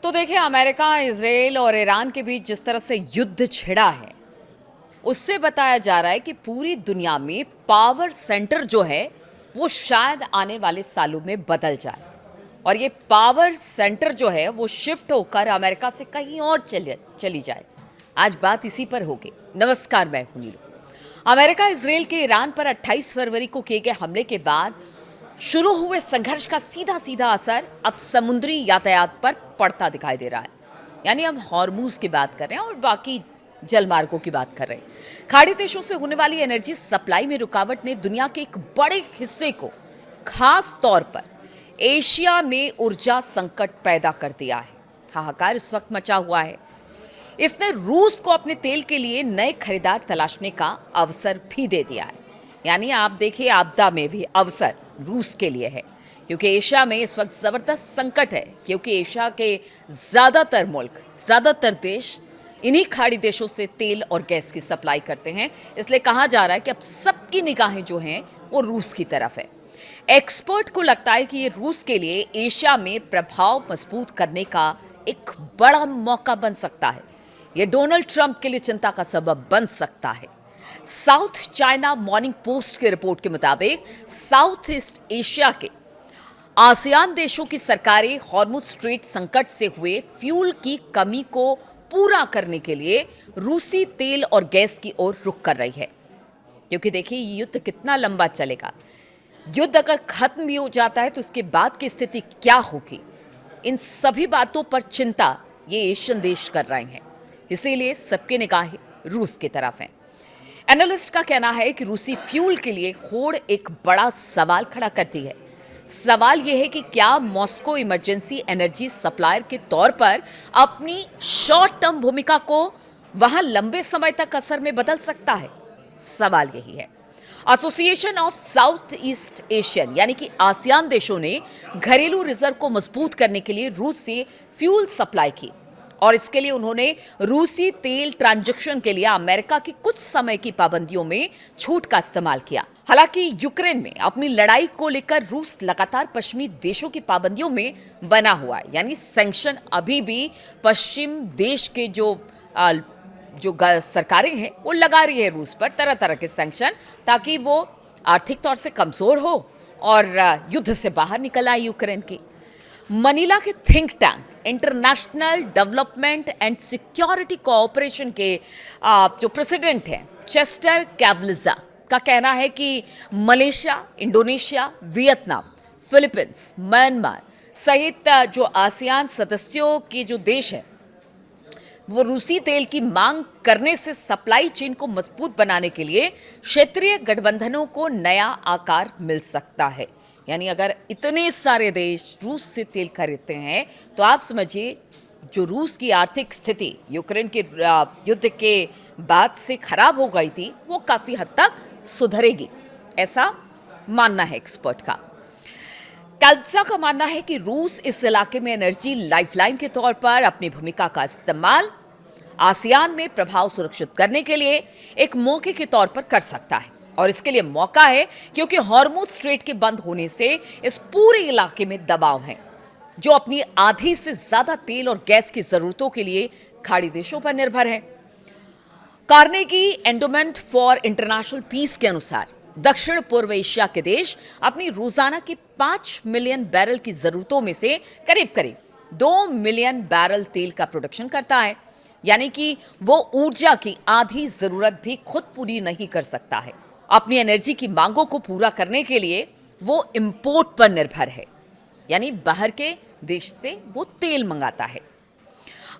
तो देखिए, America, Israel और ईरान के बीच जिस तरह से युद्ध छिड़ा है, उससे बताया जा रहा है कि पूरी दुनिया में पावर सेंटर जो है वो शायद आने वाले सालों में बदल जाए और ये पावर सेंटर जो है वो शिफ्ट होकर अमेरिका से कहीं और चली जाए। आज बात इसी पर होगी। नमस्कार, मैं हूं नीलू। अमेरिका इजराइल के ईरान पर 28 फरवरी को किए गए हमले के बाद शुरू हुए संघर्ष का सीधा सीधा असर अब समुद्री यातायात पर पड़ता दिखाई दे रहा है। यानी हम हॉर्मूज की बात कर रहे हैं और बाकी जल मार्गों की बात कर रहे हैं। खाड़ी देशों से होने वाली एनर्जी सप्लाई में रुकावट ने दुनिया के एक बड़े हिस्से को, खास तौर पर एशिया में ऊर्जा संकट पैदा कर दिया है। हाहाकार इस वक्त मचा हुआ है। इसने रूस को अपने तेल के लिए नए खरीदार तलाशने का अवसर भी दे दिया है। यानी आप देखिए, आपदा में भी अवसर रूस के लिए है, क्योंकि एशिया में इस वक्त जबरदस्त संकट है। क्योंकि एशिया के ज्यादातर मुल्क, ज्यादातर देश इन्हीं खाड़ी देशों से तेल और गैस की सप्लाई करते हैं। इसलिए कहा जा रहा है कि अब सबकी निगाहें जो हैं वो रूस की तरफ है। एक्सपर्ट को लगता है कि ये रूस के लिए एशिया में प्रभाव मजबूत करने का एक बड़ा मौका बन सकता है। ये डोनाल्ड ट्रंप के लिए चिंता का सबब बन सकता है। साउथ चाइना मॉर्निंग पोस्ट की रिपोर्ट के मुताबिक साउथ ईस्ट एशिया के आसियान देशों की सरकारें हॉर्मुज स्ट्रेट संकट से हुए फ्यूल की कमी को पूरा करने के लिए रूसी तेल और गैस की ओर रुख कर रही है। क्योंकि देखिए, ये युद्ध कितना लंबा चलेगा। युद्ध अगर खत्म भी हो जाता है तो इसके बाद की स्थिति क्या होगी, इन सभी बातों पर चिंता ये एशियन देश कर रहे हैं। इसीलिए सबकी निगाहें रूस की तरफ हैं। एनालिस्ट का कहना है कि रूसी फ्यूल के लिए होड़ एक बड़ा सवाल खड़ा करती है। सवाल यह है कि क्या मॉस्को इमरजेंसी एनर्जी सप्लायर के तौर पर अपनी शॉर्ट टर्म भूमिका को वहां लंबे समय तक असर में बदल सकता है। सवाल यही है। Association of south east Asian यानी कि आसियान देशों ने घरेलू रिजर्व को मजबूत करने के लिए रूस से फ्यूल सप्लाई की और इसके लिए उन्होंने रूसी तेल ट्रांजैक्शन के लिए अमेरिका की कुछ समय की पाबंदियों में छूट का इस्तेमाल किया। हालांकि यूक्रेन में अपनी लड़ाई को लेकर रूस लगातार पश्चिमी देशों की पाबंदियों में बना हुआ है। यानी सैंक्शन अभी भी पश्चिम देश के जो सरकारें हैं वो लगा रही है रूस पर तरह तरह के सैंक्शन, ताकि वो आर्थिक तौर से कमजोर हो और युद्ध से बाहर निकल आए यूक्रेन की। मनीला के think tank international development and security cooperation के जो प्रेसिडेंट हैं चेस्टर कैबलिजा का कहना है कि Malaysia, Indonesia, Vietnam, Philippines, Myanmar सहित जो आसियान सदस्यों के जो देश हैं वो रूसी तेल की मांग करने से सप्लाई चेन को मजबूत बनाने के लिए क्षेत्रीय गठबंधनों को नया आकार मिल सकता है। यानी अगर इतने सारे देश रूस से तेल खरीदते हैं तो आप समझिए, जो रूस की आर्थिक स्थिति यूक्रेन के युद्ध के बाद से खराब हो गई थी वो काफी हद तक सुधरेगी, ऐसा मानना है एक्सपर्ट का। कैल्पसा का मानना है कि रूस इस इलाके में एनर्जी लाइफलाइन के तौर पर अपनी भूमिका का इस्तेमाल आसियान में प्रभाव सुरक्षित करने के लिए एक मौके के तौर पर कर सकता है। और इसके लिए मौका है क्योंकि हॉर्मुज स्ट्रेट के बंद होने से इस पूरे इलाके में दबाव है, जो अपनी आधी से ज्यादा तेल और गैस की जरूरतों के लिए खाड़ी देशों पर निर्भर है। Carnegie Endowment for International Peace के अनुसार दक्षिण पूर्व एशिया के देश अपनी रोजाना की 5 मिलियन बैरल की जरूरतों में से करीब करीब 2 मिलियन बैरल तेल का प्रोडक्शन करता है। यानी कि वो ऊर्जा की आधी जरूरत भी खुद पूरी नहीं कर सकता है। अपनी एनर्जी की मांगों को पूरा करने के लिए वो इंपोर्ट पर निर्भर है, यानी बाहर के देश से वो तेल मंगाता है।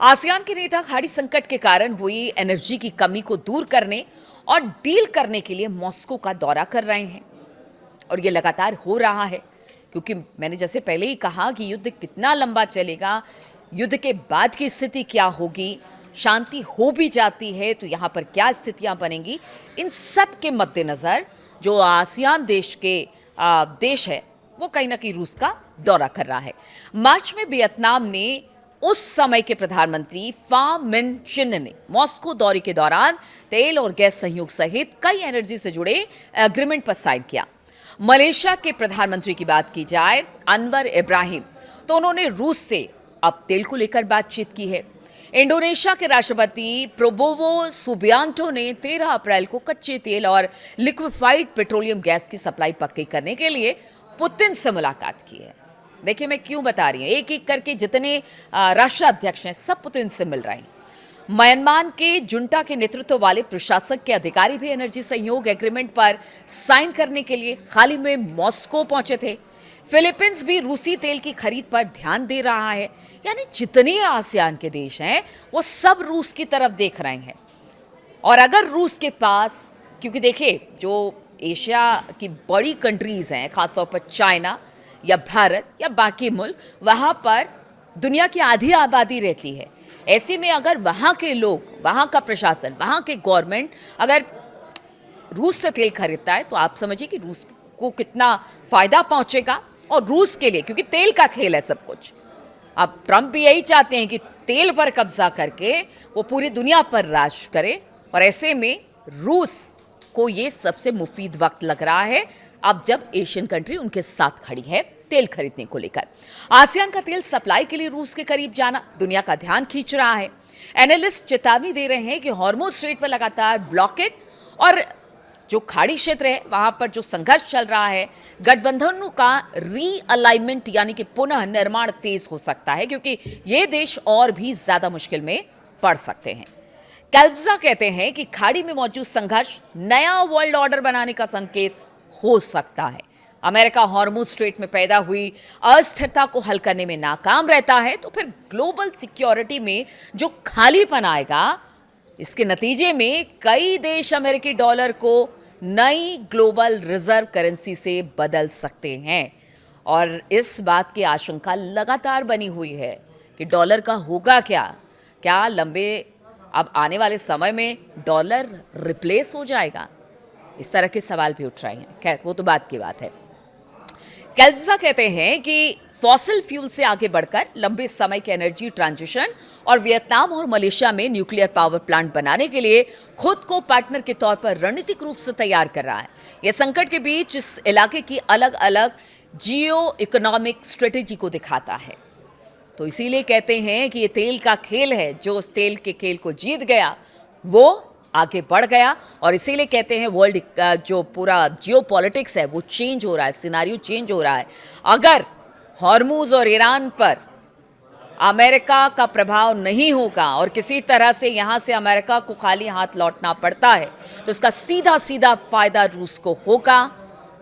आसियान के नेता खाड़ी संकट के कारण हुई एनर्जी की कमी को दूर करने और डील करने के लिए मॉस्को का दौरा कर रहे हैं और ये लगातार हो रहा है, क्योंकि मैंने जैसे पहले ही कहा कि युद्ध कितना लंबा चलेगा, युद्ध के बाद की स्थिति क्या होगी, शांति हो भी जाती है तो यहाँ पर क्या स्थितियाँ बनेंगी, इन सब के मद्देनज़र जो आसियान देश के देश है वो कहीं ना कहीं रूस का दौरा कर रहा है। मार्च में वियतनाम ने उस समय के प्रधानमंत्री फाम मिन चिन ने मॉस्को दौरे के दौरान तेल और गैस सहयोग सहित कई एनर्जी से जुड़े एग्रीमेंट पर साइन किया। मलेशिया के प्रधानमंत्री की बात की जाए, अनवर इब्राहिम, तो उन्होंने रूस से अब तेल को लेकर बातचीत की है। इंडोनेशिया के राष्ट्रपति प्रोबोवो सुबियांटो ने 13 अप्रैल को कच्चे तेल और लिक्विफाइड पेट्रोलियम गैस की सप्लाई पक्की करने के लिए पुतिन से मुलाकात की है। देखिए मैं क्यों बता रही हूँ, एक एक करके जितने राष्ट्राध्यक्ष हैं सब पुतिन से मिल रहे हैं। म्यांमार के जुंटा के नेतृत्व वाले प्रशासक के अधिकारी भी एनर्जी सहयोग एग्रीमेंट पर साइन करने के लिए हाल ही में मॉस्को पहुंचे थे। फिलीपींस भी रूसी तेल की खरीद पर ध्यान दे रहा है। यानी जितने आसियान के देश हैं वो सब रूस की तरफ देख रहे हैं। और अगर रूस के पास, क्योंकि देखिए जो एशिया की बड़ी कंट्रीज हैं, खासतौर पर चाइना या भारत या बाकी मुल्क, वहाँ पर दुनिया की आधी आबादी रहती है। ऐसे में अगर वहाँ के लोग, वहाँ का प्रशासन, वहाँ के गवर्नमेंट अगर रूस से तेल खरीदता है तो आप समझिए कि रूस को कितना फायदा पहुँचेगा। और रूस के लिए, क्योंकि तेल का खेल है सब कुछ, अब ट्रंप भी यही चाहते हैं कि तेल पर कब्जा करके वो पूरी दुनिया पर राज करे। और ऐसे में रूस को ये सबसे मुफीद वक्त लग रहा है अब जब एशियन कंट्री उनके साथ खड़ी है तेल खरीदने को लेकर। आसियान का तेल सप्लाई के लिए रूस के करीब जाना दुनिया का ध्यान खींच रहा है। एनालिस्ट चेतावनी दे रहे हैं कि हॉर्मुज स्ट्रेट पर लगातार ब्लॉकेड और जो खाड़ी क्षेत्र है वहां पर जो संघर्ष चल रहा है, गठबंधनों का रीअलाइनमेंट यानी कि पुनः निर्माण तेज हो सकता है, क्योंकि ये देश और भी ज्यादा मुश्किल में पड़ सकते हैं। कैल्ब्जा कहते हैं कि खाड़ी में मौजूद संघर्ष नया वर्ल्ड ऑर्डर बनाने का संकेत हो सकता है। अमेरिका हॉर्मुज स्ट्रेट में पैदा हुई अस्थिरता को हल करने में नाकाम रहता है तो फिर ग्लोबल सिक्योरिटी में जो खालीपन आएगा, इसके नतीजे में कई देश अमेरिकी डॉलर को नई ग्लोबल रिजर्व करेंसी से बदल सकते हैं। और इस बात की आशंका लगातार बनी हुई है कि डॉलर का होगा क्या लंबे अब आने वाले समय में डॉलर रिप्लेस हो जाएगा? इस तरह के सवाल भी उठ रहे हैं। खैर वो तो बात की बात है। कैल्ब्जा कहते हैं कि फॉसिल फ्यूल से आगे बढ़कर लंबे समय के एनर्जी ट्रांजिशन और वियतनाम और मलेशिया में न्यूक्लियर पावर प्लांट बनाने के लिए खुद को पार्टनर के तौर पर रणनीतिक रूप से तैयार कर रहा है। यह संकट के बीच इस इलाके की अलग अलग जियो इकोनॉमिक स्ट्रेटेजी को दिखाता है। तो इसीलिए कहते हैं कि ये तेल का खेल है, जो उस तेल के खेल को जीत गया वो आगे बढ़ गया। और इसीलिए कहते हैं वर्ल्ड जो पूरा जियो पॉलिटिक्स है वो चेंज हो रहा है, सिनारियो चेंज हो रहा है। अगर हॉर्मुज और ईरान पर अमेरिका का प्रभाव नहीं होगा और किसी तरह से यहाँ से अमेरिका को खाली हाथ लौटना पड़ता है तो इसका सीधा सीधा फायदा रूस को होगा।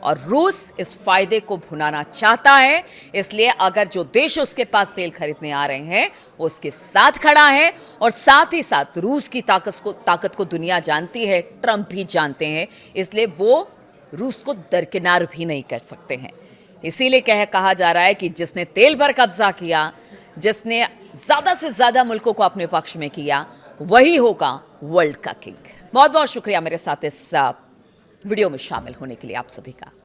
और रूस इस फायदे को भुनाना चाहता है, इसलिए अगर जो देश उसके पास तेल खरीदने आ रहे हैं वो उसके साथ खड़ा है। और साथ ही साथ रूस की ताकत को दुनिया जानती है, ट्रंप भी जानते हैं, इसलिए वो रूस को दरकिनार भी नहीं कर सकते हैं। इसीलिए कहा जा रहा है कि जिसने तेल पर कब्जा किया, जिसने ज़्यादा से ज़्यादा मुल्कों को अपने पक्ष में किया, वही होगा वर्ल्ड का किंग। बहुत बहुत शुक्रिया मेरे साथ इस वीडियो में शामिल होने के लिए आप सभी का।